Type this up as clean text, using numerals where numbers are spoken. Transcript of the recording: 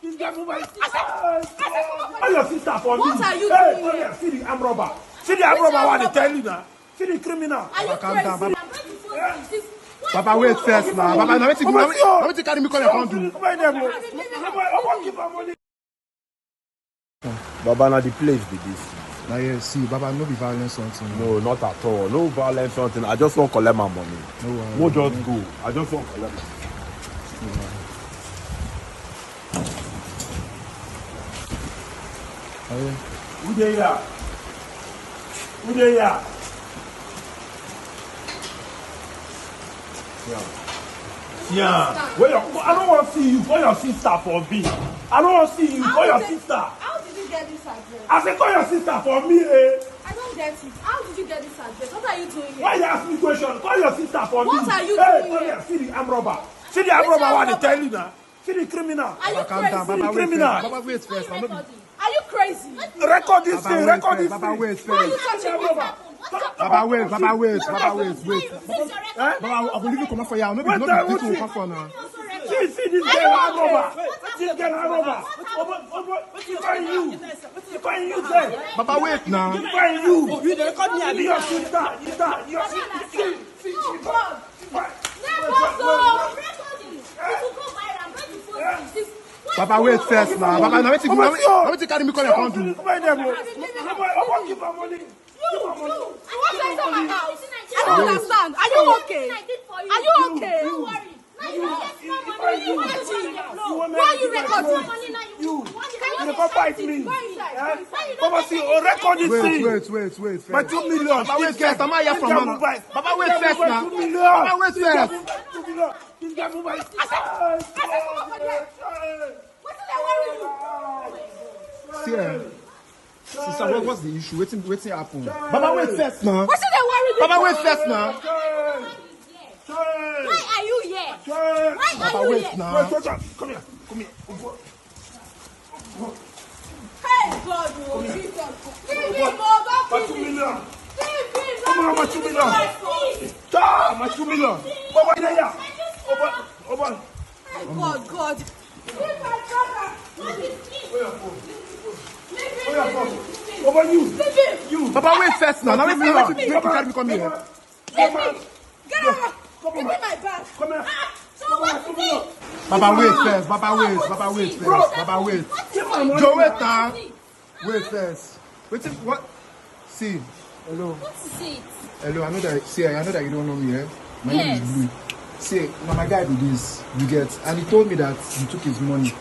This guy move my. Call your sister for me. What are you doing here? See the arm robber. See the arm robber. What they tell you now? See the criminal. Are you crazy? I'm going to Papa, wait first now. Papa, now wait to carry me call your phone. Baba, now the place be this. Now yeah, see, Baba, no be violence something. No, not at all. No violence something. I just want to collect my money. No, just go. I just want to collect my money. Who they here? Who they here? Yeah. Where I don't want to see you. Call your sister for me. I don't want to see you. Call your sister. How did you get this address? I said call your sister for me, eh? I don't get it. How did you get this address? What are you doing here? Why you ask me question? Call your sister for me. What are you hey, doing here? See the arm robber. See the arm robber. What they tell you now? See the criminal. Are you crazy? Baba, criminal. Baba, wait first. Are you crazy? Record this thing. Record this Baba, thing. wait Why are you first. touching me? Baba, wait. Baba, I will leave you come for you. No be this will come for now. See this girl arm robber. This girl arm robber. What you find you? You find you there? Baba, wait now. You find you. You record me. I be your sister. Your sister. Oh God! Baba, wait first now. Baba, now wait to carry me call your phone. Come on, there, bro. I want to give my money. You want to enter my house? I don't understand. Are you okay? Are you okay? Don't worry. Why are you recording? You can't fight me. Baba, see, record this thing. Wait. My 2 million. Baba, wait first. I'm here from Mama. Baba, wait first now. 2 million. Baba, wait first. 2 million. This guy move my. Sister, what's the issue? Waiting happen. Baba, wait first now. What's the worry? Baba, wait first now. Why are you here? Why Baba, are you wait here? now. Come here. Hey God, oh Jesus! Give me more, My 2 million. Come on, my 2 million. My 2 million. Baba, there. Over. God. Leave my brother. Over you. You. Baba, wait first now. Now wait to carry me come here. Get out. Give me my bag. Come here. Baba, wait first. Baba, wait first. Joe, wait now. Wait first. Wait, what? See. Hello. What is it? Hello, I know that you don't know me, eh? My name Yes. is Blue. See, now my guy do this, you get, and he told me that you took his money.